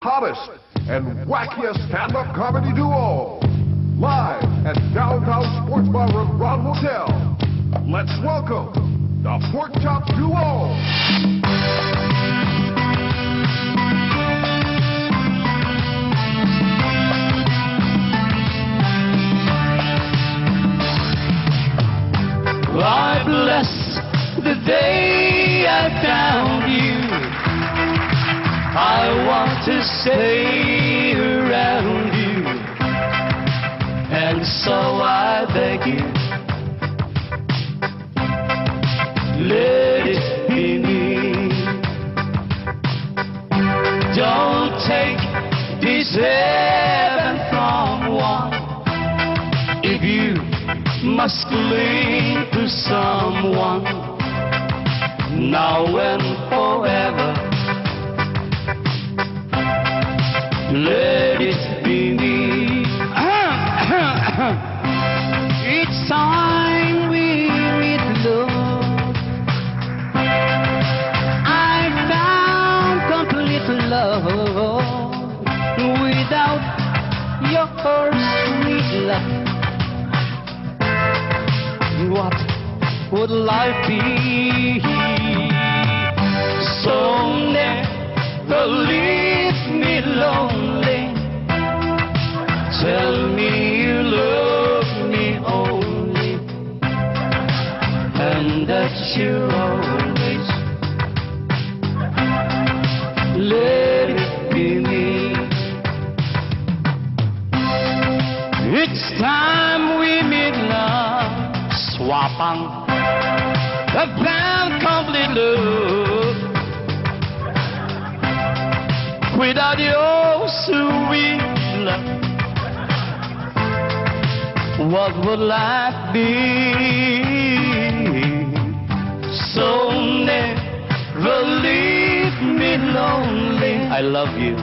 hottest and wackiest stand-up comedy duo. Live at Downtown Sports Bar and Grand Hotel. Let's welcome the Pork Chop Duo. I bless the day I found you. I want to stay around you, and so I beg you, let it be me. Don't take this heaven from one. If you must cling to someone, now and forever, let it be me. Each time we meet, love, I found complete love. Without your sweet love, what would life be? So never leave me lonely. Tell me you love me only, and that you always let it be me. It's time we meet now. Swapang a band complete love. Without your sweet love, what would life be? So never leave me lonely. I love you.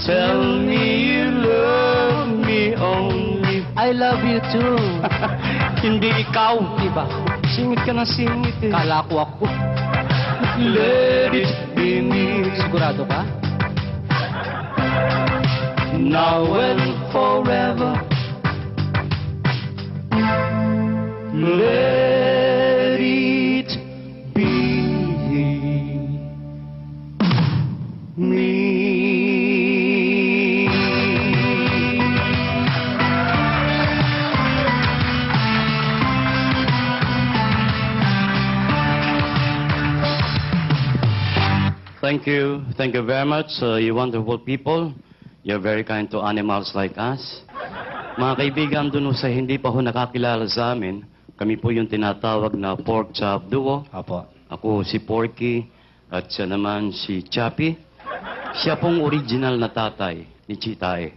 Tell me you love me only. I love you too. Hindi ikaw, di ba? Singit ka na singit eh. Kala ko ako. Let it be me. Sigurado ka? Now and forever, let it be me. Thank you very much, you wonderful people. You're very kind to animals like us. Mga kaibigan, doon sa hindi pa ho nakakilala sa amin, kami po yung tinatawag na Pork Chop Duo. Apo. Ako si Porky at siya naman si Chappy. Siya pong original na tatay ni Chitae.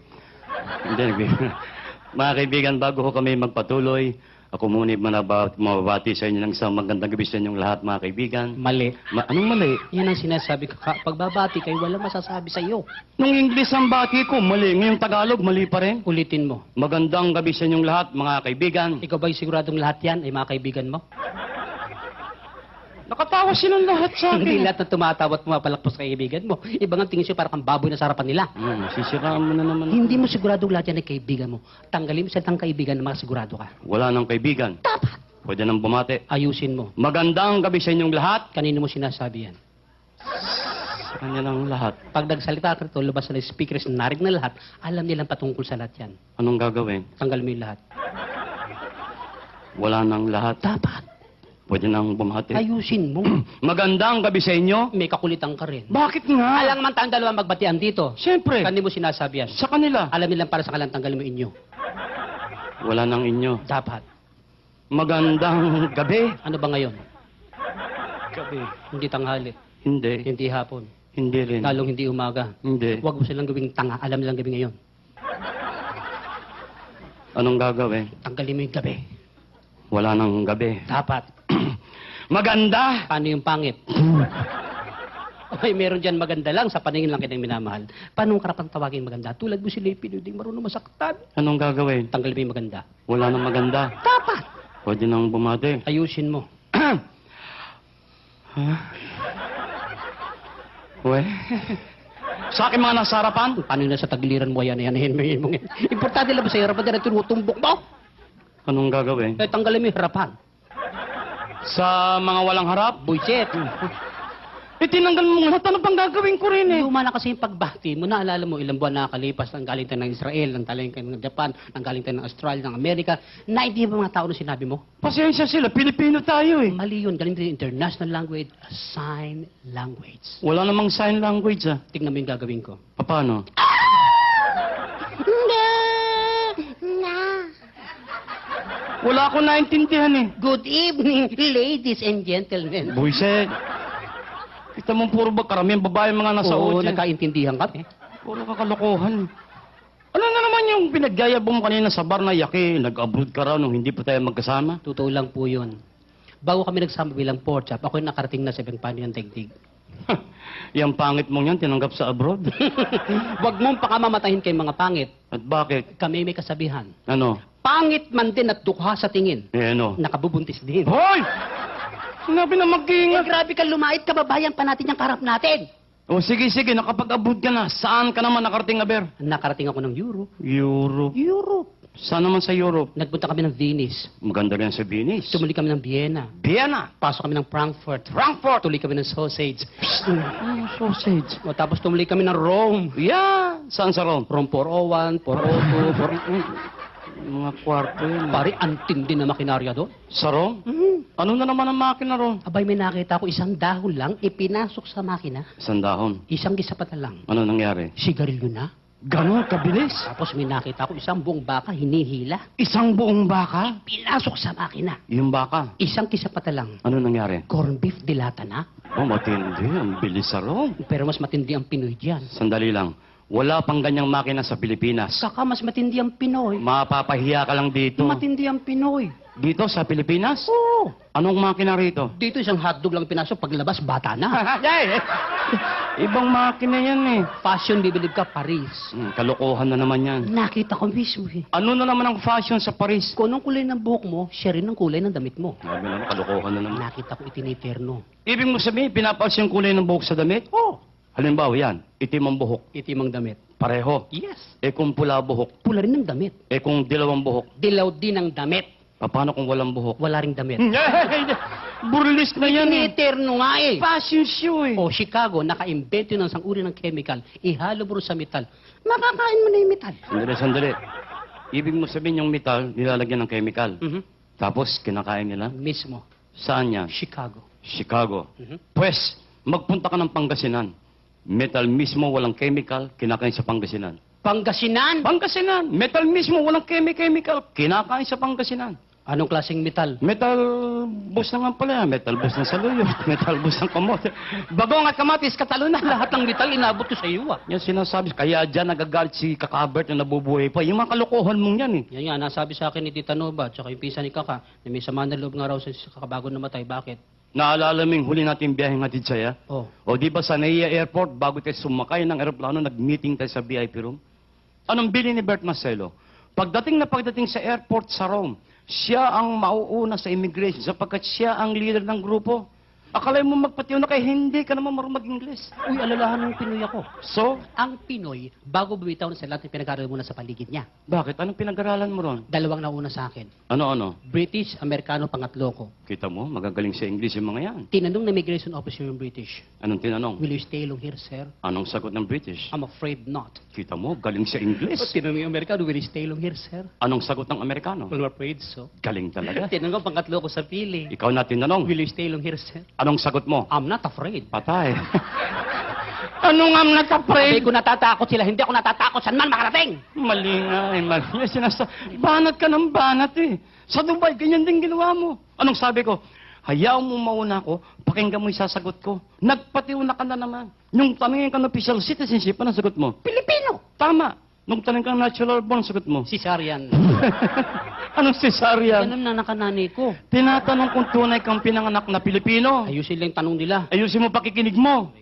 Mga kaibigan, bago ko kami magpatuloy, ako muna mababati sa inyo ng isang magandang gabi sa inyong lahat, mga kaibigan. Mali. Anong mali? Yan ang sinasabi ko. Pagbabati kayo, walang masasabi sa iyo. Nung English ang bati ko, mali. Ngayong Tagalog, mali pa rin. Ulitin mo. Magandang gabi sa inyong lahat, mga kaibigan. Ikaw ba'y siguradong lahat yan ay mga kaibigan mo? Nakatawa silang lahat sa akin. Hindi lahat na tumatawa at pumapalakpos sa kaibigan mo. Iba nga tingin siya para kang baboy na sa harapan nila. Sisiraan mo na naman. Hindi mo siguradong lahat yan ay kaibigan mo. Tanggalin mo salitang kaibigan na makasigurado ka. Wala nang kaibigan. Dapat. Pwede nang bumati. Ayusin mo. Magandang gabi sa inyong lahat. Kanino mo sinasabi yan? Sa kanya lang lahat. Pag nagsalita ka ito, lumabas na speakers na narig na lahat, alam nilang patungkol sa lahat yan. Anong gagawin? Tanggal mo yung lahat. Wala nang lahat. Dapat. Pwede nang bumati. Ayusin mo. Magandang gabi sa inyo. May kakulitan ka rin. Bakit nga? Alam man tayong dalawa magbatian dito. Siyempre. Kanino mo sinasabi yan? Sa kanila. Alam nilang para sa kalang tanggalin mo inyo. Wala nang inyo. Dapat. Magandang gabi. Ano ba ngayon? Gabi. Hindi tanghali. Hindi. Hindi hapon. Hindi rin. Lalong hindi umaga. Hindi. Huwag mo silang gawing tanga. Alam nilang gabi ngayon. Anong gagawin? Tanggalin mo yung gabi. Wala nang gabi. Dapat. Maganda. Paano yung pangit? Ay, meron dyan maganda lang. Sa paningin lang kitang minamahal. Paano karapang tawagin maganda? Tulad mo si Lepi, hindi marunong masaktan. Anong gagawin? Tanggalin mo yung maganda. Wala nang maganda. Dapat. Pwede nang bumati. Ayusin mo. Ha? We? Sa akin mga nasa harapan? Paano yun sa tagiliran mo yan? Importante lang ba sa harapan na tinutumbok mo? Anong gagawin? Eh, tanggalin mo yung harapan. Sa mga walang harap? Buisit. Eh, tinanggal mo lahat. Ano pang gagawin ko rin eh? Luma na kasi yung pagbati mo. Naalala mo, ilang buwan nakakalipas, nanggaling tayo ng Israel, nanggaling tayo ng Japan, nanggaling tayo ng Australia, ng Amerika. Naintindihan ba mga tao na sinabi mo? Pasensya sila, Pilipino tayo eh. Mali yun. Galing tayo international language, sign language. Wala namang sign language ah. Tingnan mo yung gagawin ko. Paano? Wala akong naintindihan eh. Good evening, ladies and gentlemen. Buiset. Kita mo puro ba karamihan babae mga nasa Oo, audience. nagkaintindihan kami. Puro kakalokohan. Ano na naman yung pinagyayabong mo kanina sa bar na yaki, nag-abroad ka raw nung hindi pa tayo magkasama? Totoo lang po yun. Bago kami nagsama bilang pork chop, ako'y nakarating na sa ibang paano ng daigdig. Yang pangit mong yan, tinanggap sa abroad. Huwag mong pakamamatahin kay mga pangit. At bakit? Kami may kasabihan. Ano? Pangit man din at dukha sa tingin. Eh ano? Nakabubuntis din. Hoy! Sinabi na Eh, mag-iingat. grabe ka lumait, kababayan pa natin yung karap natin. O sige, nakapag-abroad ka na. Saan ka naman nakarating, Aber? Nakarating ako ng Europe. Europe. Europe. Saan naman sa Europe? Nagpunta kami ng Venice. Maganda rin sa Venice. Tumuli kami ng Vienna. Vienna. Pasok kami ng Frankfurt. Frankfurt! Tuli kami ng sausage. Sausage. O, tapos tumuli kami ng Rome. Yeah. Saan sa Rome? Rome 401, 402, Mga kwarto yun. Pare, antindi na makinarya doon. Sa Rome? Ano na naman ang makina ron? Abay, may nakita ko isang dahon lang, ipinasok sa makina. Sandahon. Isang gisapata lang. Ano nangyari? Sigarilyo na. Ganon kabilis? Tapos may nakita ko isang buong baka hinihila. Isang buong baka? Pinasok sa makina. Yung baka? Isang kisapata lang. Ano nangyari? Corn beef dilata na. Oh, matindi. Ang bilis sa Rome. Pero mas matindi ang Pinoy diyan. Sandali lang. Wala pang ganyang makina sa Pilipinas. Saka mas matindi ang Pinoy. Mapapahiya ka lang dito. Matindi ang Pinoy. Dito sa Pilipinas? Oo. Anong makina rito? Dito isang hotdog lang pinasok, paglabas bata na. Ibang makina yan eh. Fashion, bibilib ka, Paris. Kalokohan na naman yan. Nakita ko mismo eh. Ano na naman ang fashion sa Paris? Kung anong kulay ng buhok mo, siya rin ang kulay ng damit mo. Sabi naman, kalokohan na naman. Nakita ko itiniterno. Ibig mo sabihin, pinapalas yung kulay ng buhok sa damit? Oh, Halimbawa yan, itim ang buhok. itim ang damit. Pareho. Yes. Eh kung pula buhok, Pula rin ang damit. eh kung dilawang buhok, Dilaw din ang damit. paano kung walang buhok? Wala ring damit. Burlis na yan eh. Itiniterno nga eh. Fashion show eh. O, Chicago, naka-invento ng isang uri ng chemical. Ihalo mo rin sa metal. Makakain mo na yung metal. Sandali. Ibig mo sabihin yung metal, nilalagyan ng chemical. Mhm. Tapos, kinakain nila? Mismo. Saan yan? Chicago. Chicago. Mhm. Pwes, magpunta ka ng Pangasinan. Metal mismo, walang chemical, kinakain sa Pangasinan. Pangasinan? Pangasinan! Metal mismo, walang chemical, kinakain sa Pangasinan. Anong klaseng metal? Metal bus na nga pala, metal bus ng saluyot, metal bus ng kamote. Bagong at kamatis, katalo na. Lahat ng metal inabot ko sa iyo ah. Yan sinasabi, kaya dyan nagagalit si Kakabert na nabubuhay pa. Yung mga kalokohan mong yan eh. Yan nga, nasabi sa akin ni Tita Nova, tsaka yung pisa ni Kaka, na may sama na loob nga raw sa kakabago namatay. Bakit? Naalala mo yung huli natin biyaheng hatid saya? Oh. O di ba sa NAIA Airport, bago tayo sumakay ng aeroplano, nag-meeting tayo sa VIP room? Anong bili ni Bert Marcelo? Pagdating sa airport sa Rome, siya ang mauuna sa immigration sapagkat siya ang leader ng grupo. Akala mo magpatiyo na kay hindi ka naman marunong mag-Ingles. Uy, alalahan ng Pinoy ako. So, Ang Pinoy, bago bumitaw na sa lahat, pinag-aaral muna sa paligid niya. bakit? Anong pinag-aralan mo ron? Dalawang nauna sa akin. Ano? British, Amerikano, pangatlo ko. Kita mo, magagaling sa English yung mga yan. Tinanong na immigration officer yung British, Anong tinanong? will you stay long here, sir? Anong sagot ng British? I'm afraid not. Kita mo, galing sa English. Tinanong yung Amerikano, will you stay long here, sir? Anong sagot ng Amerikano? I'm afraid so. Galing talaga. Tinanong pangatlo ko sa pili, Ikaw na tinanong. will you stay long here, sir? Anong sagot mo? I'm not afraid. Patay. Ano nga Sabi nag-afraid? ko natatakot sila, hindi ako natatakot. Saan man makarating? Mali nga eh, mali. Banat ka ng banat eh. Sa Dubai, ganyan din ginawa mo. Anong sabi ko? Hayaan mo mauna ako, pakinggan mo yung sasagot ko. Nagpatiuna ka na naman. Nung tanongin ka ng official citizenship, anong sagot mo? Pilipino! Tama. Nung tanongin ka ng natural born, sagot mo. Cesarean. Anong cesarean? Ganun na nakanani ko. Tinatanong kung tunay kang pinanganak na Pilipino. Ayusin lang yung tanong nila. Ayusin mo pakikinig mo.